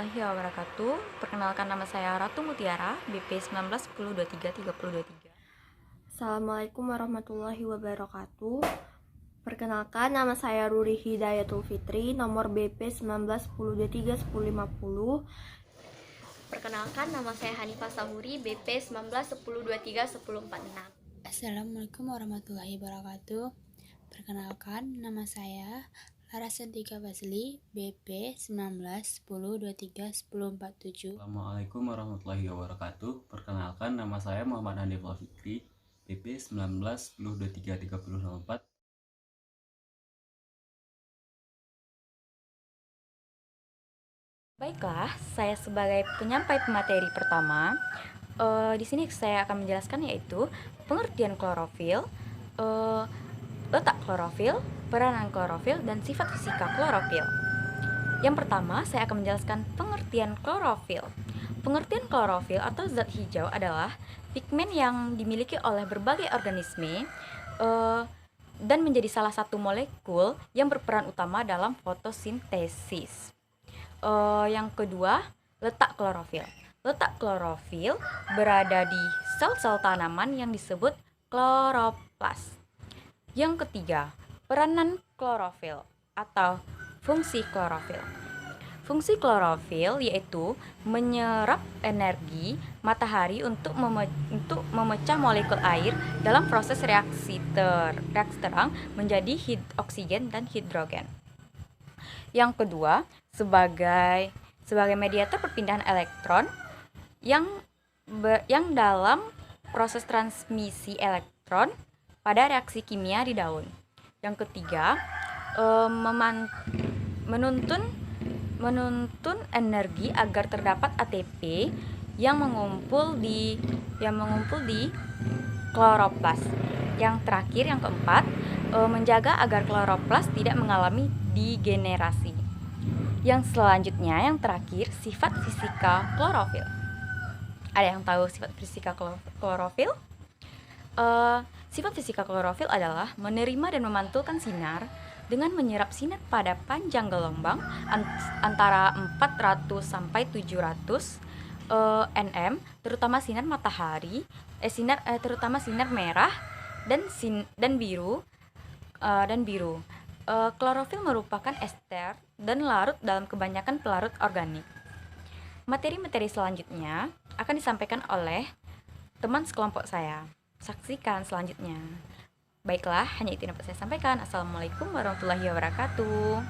warahmatullahi wabarakatuh. Perkenalkan, nama saya Ratu Mutiara, BP 1910233023. Assalamualaikum warahmatullahi wabarakatuh. Perkenalkan, nama saya Ruri Hidayatul Fitri, nomor BP 1910231050. Perkenalkan, nama saya Hanifah Sahuri, BP 1910231046. Assalamualaikum warahmatullahi wabarakatuh. Perkenalkan, nama saya Laras Sentika Basli, BP 1910231047. Assalamualaikum warahmatullahi wabarakatuh. Perkenalkan, nama saya Muhammad Hanif Fikri, BP 1910233004. Baiklah, saya sebagai penyampai pemateri pertama, di sini saya akan menjelaskan yaitu pengertian klorofil, letak klorofil, peranan klorofil, dan sifat fisika klorofil. Yang pertama, saya akan menjelaskan pengertian klorofil. Pengertian klorofil atau zat hijau adalah pigmen yang dimiliki oleh berbagai organisme dan menjadi salah satu molekul yang berperan utama dalam fotosintesis. Yang kedua, letak klorofil. Letak klorofil berada di sel-sel tanaman yang disebut kloroplas. Yang ketiga, peranan klorofil atau fungsi klorofil. Fungsi klorofil yaitu menyerap energi matahari untuk memecah molekul air dalam proses reaksi terang menjadi oksigen dan hidrogen. Yang kedua, sebagai mediator perpindahan elektron yang dalam proses transmisi elektron pada reaksi kimia di daun. Yang ketiga, menuntun energi agar terdapat ATP yang mengumpul di kloroplas. Yang terakhir, yang keempat, menjaga agar kloroplas tidak mengalami degenerasi. Yang selanjutnya, yang terakhir, sifat fisika klorofil. Ada yang tahu sifat fisika klorofil? Sifat fisika klorofil adalah menerima dan memantulkan sinar dengan menyerap sinar pada panjang gelombang antara 400 sampai 700 nm, terutama sinar matahari, terutama sinar merah dan biru. Klorofil merupakan ester dan larut dalam kebanyakan pelarut organik. Materi-materi selanjutnya akan disampaikan oleh teman sekelompok saya. Saksikan selanjutnya. Baiklah, hanya itu yang dapat saya sampaikan. Assalamualaikum warahmatullahi wabarakatuh.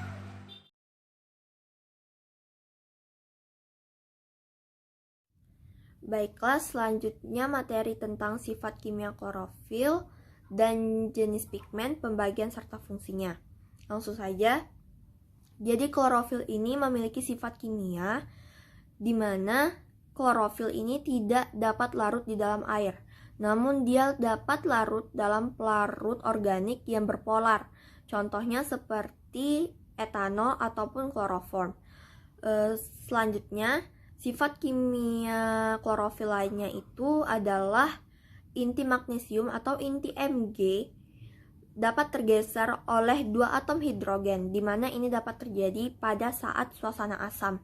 Baiklah, selanjutnya materi tentang sifat kimia klorofil dan jenis pigmen, pembagian serta fungsinya. Langsung saja. Jadi klorofil ini memiliki sifat kimia di mana klorofil ini tidak dapat larut di dalam air, namun dia dapat larut dalam pelarut organik yang berpolar. Contohnya seperti etanol ataupun kloroform. Selanjutnya, sifat kimia klorofil lainnya itu adalah inti magnesium atau inti Mg dapat tergeser oleh dua atom hidrogen, di mana ini dapat terjadi pada saat suasana asam.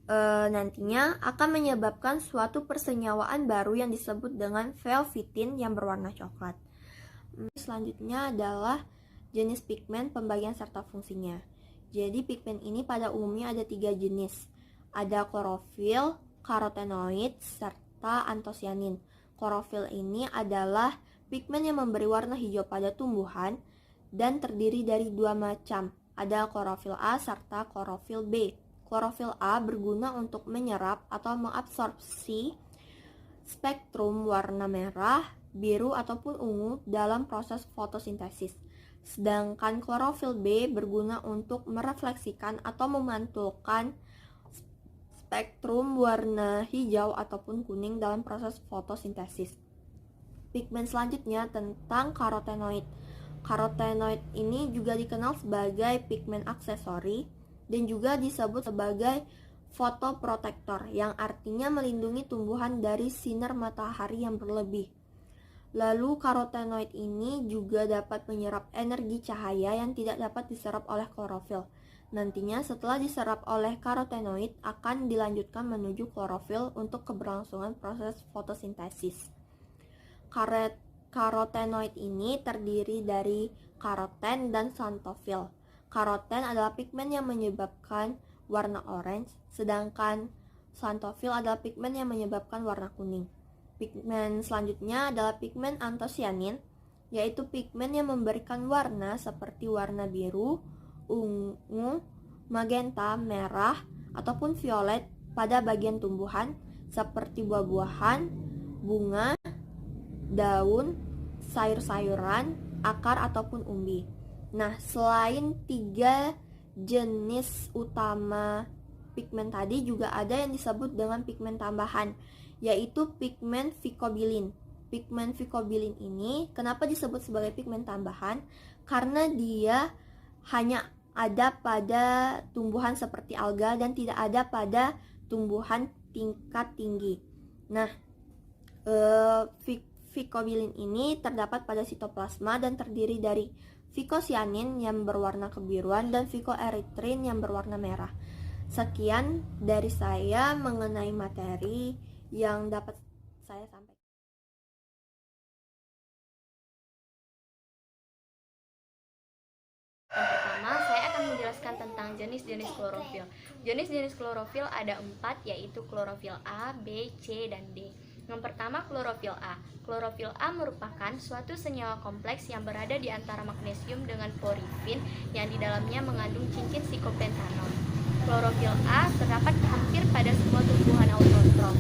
Nantinya akan menyebabkan suatu persenyawaan baru yang disebut dengan velvetin yang berwarna coklat. Selanjutnya adalah jenis pigmen, pembagian serta fungsinya. Jadi pigmen ini pada umumnya ada 3 jenis. Ada klorofil, karotenoid, serta antosianin. Klorofil ini adalah pigmen yang memberi warna hijau pada tumbuhan dan terdiri dari 2 macam. Ada klorofil A serta klorofil B. Klorofil A berguna untuk menyerap atau mengabsorpsi spektrum warna merah, biru, ataupun ungu dalam proses fotosintesis. Sedangkan klorofil B berguna untuk merefleksikan atau memantulkan spektrum warna hijau ataupun kuning dalam proses fotosintesis. Pigmen selanjutnya tentang karotenoid. Karotenoid ini juga dikenal sebagai pigmen aksesori dan juga disebut sebagai fotoprotektor, yang artinya melindungi tumbuhan dari sinar matahari yang berlebih. Lalu karotenoid ini juga dapat menyerap energi cahaya yang tidak dapat diserap oleh klorofil. Nantinya setelah diserap oleh karotenoid akan dilanjutkan menuju klorofil untuk keberlangsungan proses fotosintesis. Karotenoid ini terdiri dari karoten dan xanthofil. Karoten adalah pigmen yang menyebabkan warna orange, sedangkan xanthofil adalah pigmen yang menyebabkan warna kuning. Pigmen selanjutnya adalah pigmen antosianin, yaitu pigmen yang memberikan warna seperti warna biru, ungu, magenta, merah, ataupun violet pada bagian tumbuhan seperti buah-buahan, bunga, daun, sayur-sayuran, akar, ataupun umbi. Nah, selain 3 jenis utama pigmen tadi, juga ada yang disebut dengan pigmen tambahan, yaitu pigmen phycobilin. Pigmen phycobilin ini kenapa disebut sebagai pigmen tambahan? Karena dia hanya ada pada tumbuhan seperti alga dan tidak ada pada tumbuhan tingkat tinggi. Nah, phycobilin ini terdapat pada sitoplasma dan terdiri dari phycocyanin yang berwarna kebiruan dan phycoerythrin yang berwarna merah. Sekian dari saya mengenai materi yang dapat saya sampaikan. Yang pertama, saya akan menjelaskan tentang jenis-jenis klorofil. Jenis-jenis klorofil ada 4, yaitu klorofil A, B, C, dan D. Yang pertama, klorofil A. Klorofil A merupakan suatu senyawa kompleks yang berada di antara magnesium dengan klorofin yang di dalamnya mengandung cincin psikopentanol. Klorofil A terdapat hampir pada semua tumbuhan autotrof.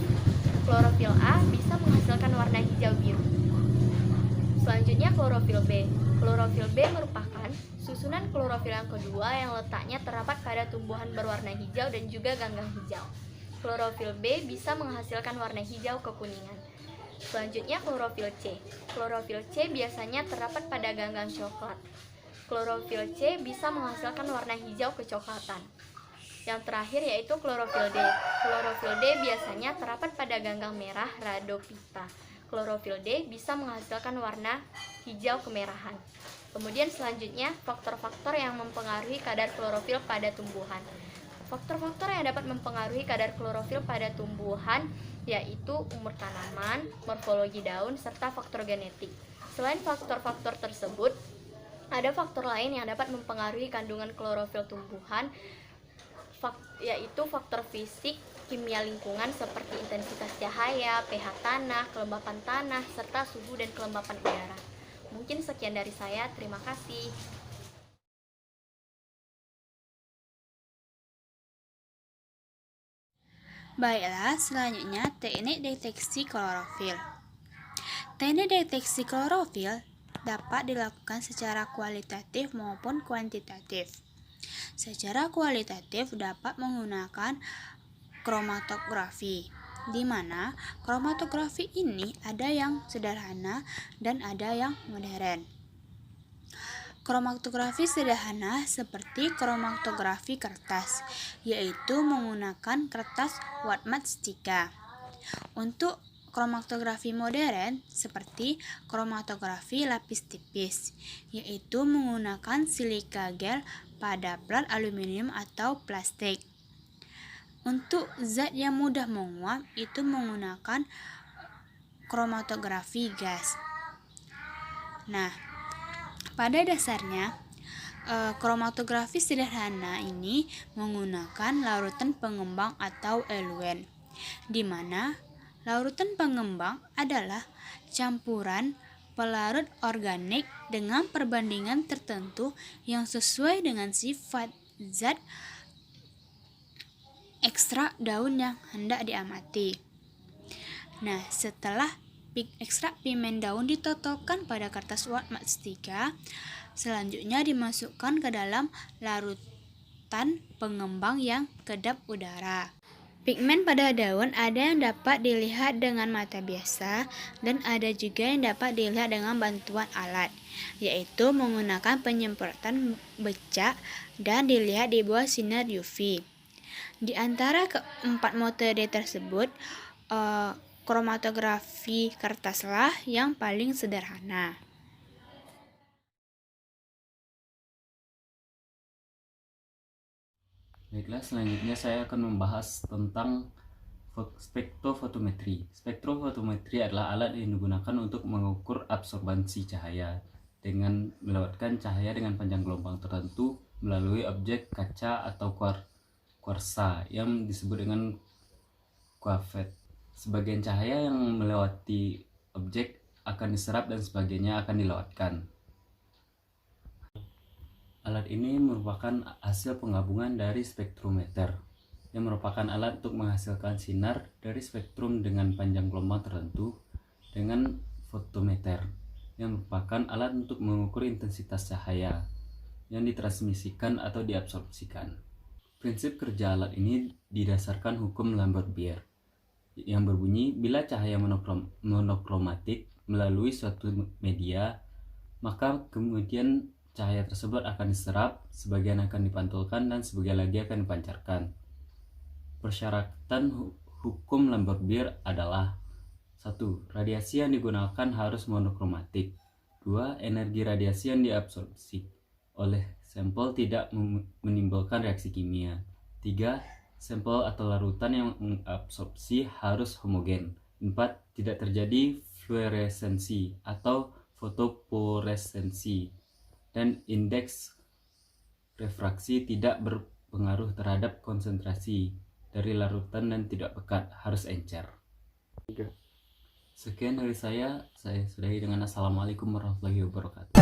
Klorofil A bisa menghasilkan warna hijau biru. Selanjutnya, klorofil B. Klorofil B merupakan susunan klorofil yang kedua yang letaknya terdapat pada tumbuhan berwarna hijau dan juga ganggang hijau. Klorofil B bisa menghasilkan warna hijau kekuningan. Selanjutnya, klorofil C. Klorofil C biasanya terdapat pada ganggang coklat. Klorofil C bisa menghasilkan warna hijau kecoklatan. Yang terakhir yaitu klorofil D. Klorofil D biasanya terdapat pada ganggang merah rhodophyta. Klorofil D bisa menghasilkan warna hijau kemerahan. Kemudian selanjutnya, faktor-faktor yang mempengaruhi kadar klorofil pada tumbuhan. Faktor-faktor yang dapat mempengaruhi kadar klorofil pada tumbuhan yaitu umur tanaman, morfologi daun, serta faktor genetik. Selain faktor-faktor tersebut, ada faktor lain yang dapat mempengaruhi kandungan klorofil tumbuhan, yaitu faktor fisik, kimia lingkungan seperti intensitas cahaya, pH tanah, kelembapan tanah, serta suhu dan kelembapan udara. Mungkin sekian dari saya, terima kasih. Baiklah, selanjutnya teknik deteksi klorofil. Teknik deteksi klorofil dapat dilakukan secara kualitatif maupun kuantitatif. Secara kualitatif dapat menggunakan kromatografi, di mana kromatografi ini ada yang sederhana dan ada yang modern. Kromatografi sederhana seperti kromatografi kertas, yaitu menggunakan kertas Wattmatch 3. Untuk kromatografi modern seperti kromatografi lapis tipis, yaitu menggunakan silika gel pada plat aluminium atau plastik. Untuk zat yang mudah menguap itu menggunakan kromatografi gas. Nah, pada dasarnya kromatografi sederhana ini menggunakan larutan pengembang atau eluen, di mana larutan pengembang adalah campuran pelarut organik dengan perbandingan tertentu yang sesuai dengan sifat zat ekstrak daun yang hendak diamati. Nah, setelah ekstrak pigmen daun ditotokkan pada kertas Wattmatch 3, selanjutnya dimasukkan ke dalam larutan pengembang yang kedap udara. Pigmen pada daun ada yang dapat dilihat dengan mata biasa dan ada juga yang dapat dilihat dengan bantuan alat, yaitu menggunakan penyemprotan becak dan dilihat di bawah sinar UV. Di antara keempat metode tersebut, kromatografi kertaslah yang paling sederhana. Baiklah, selanjutnya saya akan membahas tentang spektrofotometri. Spektrofotometri adalah alat yang digunakan untuk mengukur absorbansi cahaya dengan melewatkan cahaya dengan panjang gelombang tertentu melalui objek kaca atau kuarsa yang disebut dengan kuavet. Sebagian cahaya yang melewati objek akan diserap dan sebagainya akan dilewatkan. Alat ini merupakan hasil penggabungan dari spektrometer, yang merupakan alat untuk menghasilkan sinar dari spektrum dengan panjang gelombang tertentu, dengan fotometer, yang merupakan alat untuk mengukur intensitas cahaya yang ditransmisikan atau diabsorpsikan. Prinsip kerja alat ini didasarkan hukum Lambert-Beer, yang berbunyi bila cahaya monokromatik melalui suatu media, maka kemudian cahaya tersebut akan diserap, sebagian akan dipantulkan, dan sebagian lagi akan dipancarkan. Persyaratan hukum Lambert-Beer adalah: 1. Radiasi yang digunakan harus monokromatik. 2. Energi radiasi yang diabsorpsi oleh sampel tidak menimbulkan reaksi kimia. 3. Sampel atau larutan yang mengabsorpsi harus homogen. 4. Tidak terjadi fluoresensi atau fotoporesensi, dan indeks refraksi tidak berpengaruh terhadap konsentrasi dari larutan dan tidak pekat, harus encer. Sekian dari saya sudahi dengan Assalamualaikum warahmatullahi wabarakatuh.